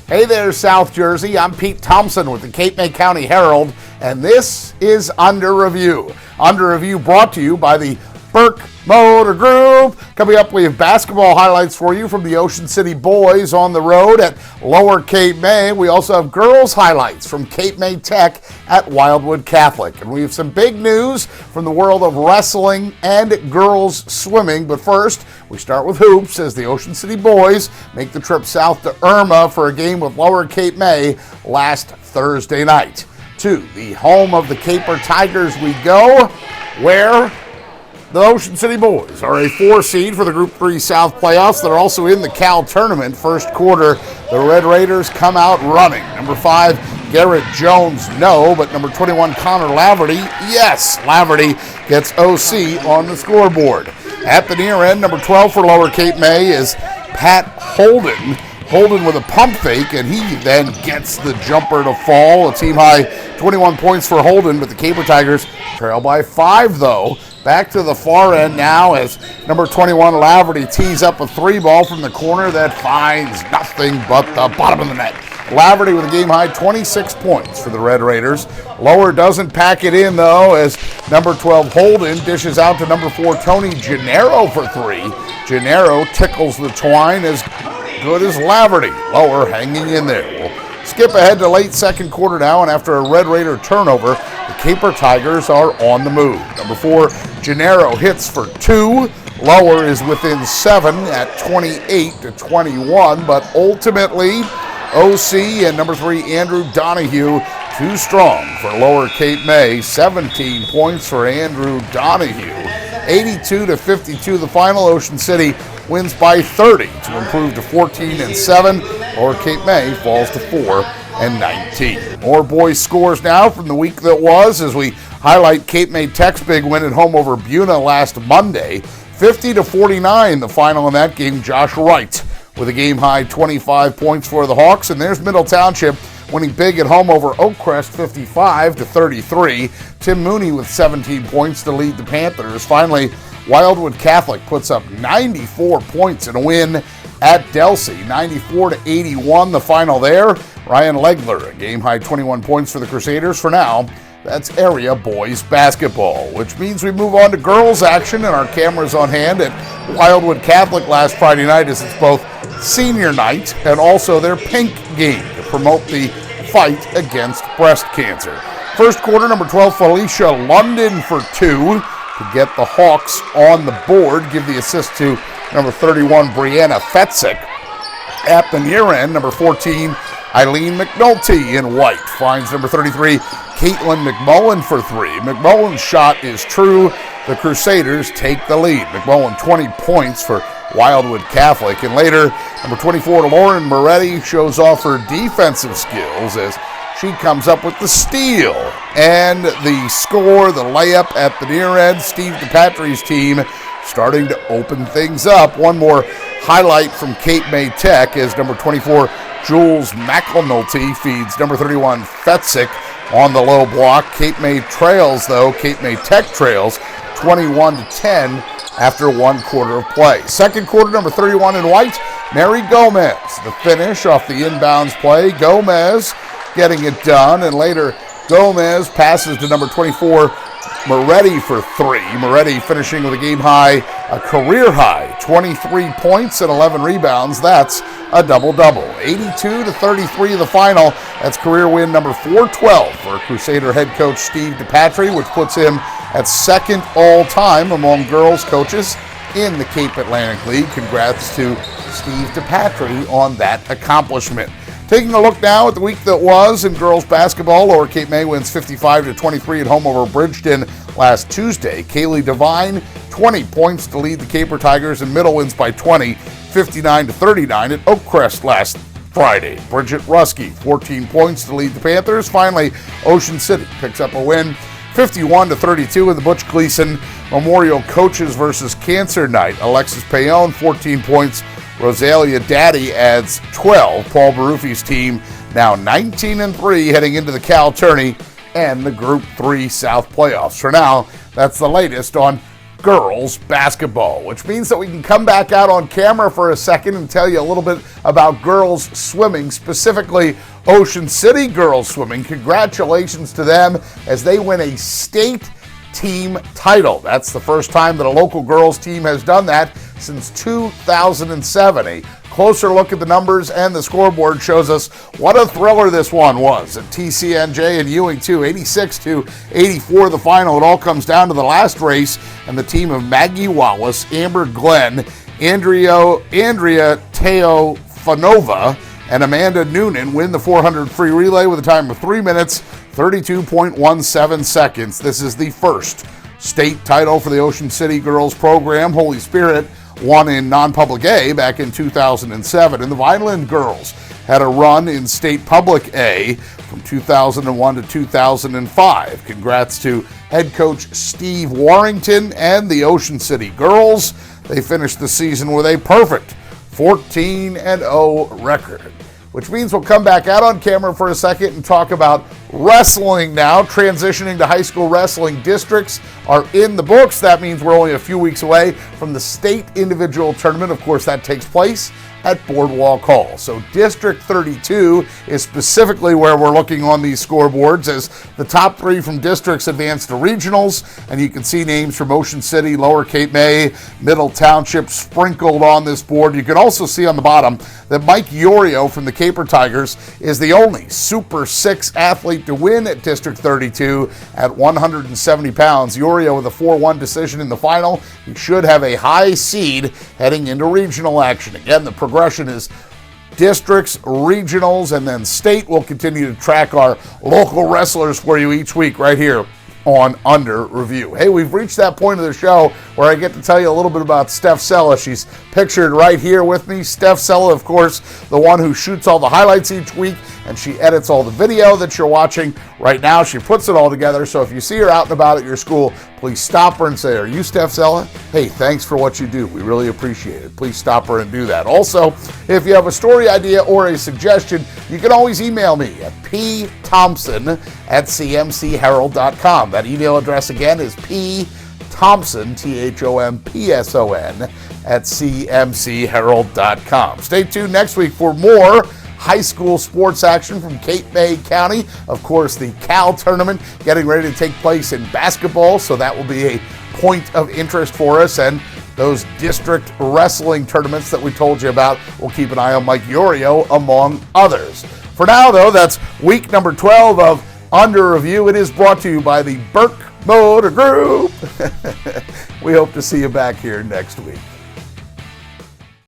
Hey there, South Jersey. I'm Pete Thompson with the Cape May County Herald, and this is Under Review. Under Review brought to you by the Burke Motor Group. Coming up, we have basketball highlights for you from the Ocean City boys on the road at Lower Cape May. We also have girls highlights from Cape May Tech at Wildwood Catholic. And we have some big news from the world of wrestling and girls swimming. But first, we start with hoops as the Ocean City boys make the trip south to Irma for a game with Lower Cape May last Thursday night. To the home of the Caper Tigers we go, where the Ocean City boys are a 4 seed for the Group 3 South playoffs. They're also in the Cal tournament. First quarter, the Red Raiders come out running. Number 5, Garrett Jones, no, but number 21, Connor Laverty, yes. Laverty gets OC on the scoreboard. At the near end, number 12 for Lower Cape May is Pat Holden. Holden with a pump fake, and he then gets the jumper to fall. A team high 21 points for Holden, but the Caper Tigers trail by 5, though. Back to the far end now as number 21, Laverty, tees up a 3-ball from the corner that finds nothing but the bottom of the net. Laverty with a game-high 26 points for the Red Raiders. Lower doesn't pack it in, though, as number 12, Holden, dishes out to number 4, Tony Gennaro for 3. Gennaro tickles the twine as good as Laverty. Lower hanging in there. We'll skip ahead to late second quarter now, and after a Red Raider turnover, the Caper Tigers are on the move. Number 4, Gennaro hits for 2. Lower is within 7 at 28-21, but ultimately OC and number 3, Andrew Donahue, too strong for Lower Cape May. 17 points for Andrew Donahue. 82-52 the final. Ocean City wins by 30 to improve to 14-7. Lower Cape May falls to 4-19. More boys scores now from the week that was as we highlight Cape May Tech's big win at home over Buna last Monday. 50-49 the final in that game. Josh Wright with a game-high 25 points for the Hawks. And there's Middle Township winning big at home over Oakcrest 55-33. Tim Mooney with 17 points to lead the Panthers. Finally, Wildwood Catholic puts up 94 points in a win at Delsea. 94-81 the final there. Ryan Legler, a game-high 21 points for the Crusaders. For now, that's area boys basketball, which means we move on to girls action, and our cameras on hand at Wildwood Catholic last Friday night as it's both senior night and also their pink game to promote the fight against breast cancer. First quarter, number 12, Felicia London for 2 to get the Hawks on the board. Give the assist to number 31, Brianna Fetzik. At the near end, number 14, Eileen McNulty in white finds number 33, Caitlin McMullen for 3. McMullen's shot is true. The Crusaders take the lead. McMullen 20 points for Wildwood Catholic. And later, number 24, Lauren Moretti shows off her defensive skills as she comes up with the steal. And the score, the layup at the near end, Steve DePatry's team starting to open things up. One more highlight from Cape May Tech as number 24, Jules McElnulty feeds number 31, Fetzik on the low block. Cape May trails, though. Cape May Tech trails 21-10 after 1 quarter of play. Second quarter, number 31 in white, Mary Gomez. The finish off the inbounds play. Gomez getting it done, and later Gomez passes to number 24, Moretti for 3. Moretti finishing with a game high, a career high, 23 points and 11 rebounds. That's a double-double. 82-33 the final. That's career win number 412 for Crusader head coach Steve DePatry, which puts him at second all-time among girls coaches in the Cape Atlantic League. Congrats to Steve DePatry on that accomplishment. Taking a look now at the week that was in girls basketball, Lower Cape May wins 55-23 at home over Bridgeton last Tuesday. Kaylee Devine, 20 points to lead the Caper Tigers, and Middle wins by 20, 59-39 at Oakcrest last Friday. Bridget Rusky, 14 points to lead the Panthers. Finally, Ocean City picks up a win, 51-32 in the Butch Gleason Memorial Coaches versus Cancer Night. Alexis Payon, 14 points. Rosalia Daddy adds 12. Paul Baruffi's team now 19-3 heading into the Cal tourney and the Group 3 South playoffs. For now, that's the latest on girls basketball, which means that we can come back out on camera for a second and tell you a little bit about girls swimming, specifically Ocean City girls swimming. Congratulations to them as they win a state team title. That's the first time that a local girls team has done that since 2007. A closer look at the numbers and the scoreboard shows us what a thriller this one was at TCNJ and Ewing too. 86-84 the final. It all comes down to the last race, and the team of Maggie Wallace, Amber Glenn, Andrea Teofanova, and Amanda Noonan win the 400 free relay with a time of 3 minutes 32.17 seconds. This is the first state title for the Ocean City girls program. Holy Spirit won in non-public A back in 2007, and the Vineland girls had a run in state public A from 2001 to 2005. Congrats to head coach Steve Warrington and the Ocean City girls. They finished the season with a perfect 14-0 record, which means we'll come back out on camera for a second and talk about wrestling now. Transitioning to high school wrestling districts are in the books. That means we're only a few weeks away from the state individual tournament. Of course, that takes place at Boardwalk Hall. So District 32 is specifically where we're looking on these scoreboards as the top three from districts advance to regionals, and you can see names from Ocean City, Lower Cape May, Middle Township sprinkled on this board. You can also see on the bottom that Mike Yorio from the Caper Tigers is the only Super 6 athlete to win at District 32 at 170 pounds. Yorio with a 4-1 decision in the final. He should have a high seed heading into regional action. Again, the progression is districts, regionals, and then state. We'll continue to track our local wrestlers for you each week right here on Under Review. Hey, we've reached that point of the show where I get to tell you a little bit about Steph Sella. She's pictured right here with me. Steph Sella, of course, the one who shoots all the highlights each week, and she edits all the video that you're watching right now. She puts it all together, so if you see her out and about at your school, please stop her and say, "Are you Steph Sella? Hey, thanks for what you do. We really appreciate it." Please stop her and do that. Also, if you have a story idea or a suggestion, you can always email me at pthompson@cmcherald.com. That email address again is pthompson, THOMPSON, @cmcherald.com. Stay tuned next week for more high school sports action from Cape May County. Of course, the Cal tournament getting ready to take place in basketball, so that will be a point of interest for us. And those district wrestling tournaments that we told you about, we'll keep an eye on Mike Yorio, among others. For now, though, that's week number 12 of Under Review. It is brought to you by the Burke Motor Group. We hope to see you back here next week.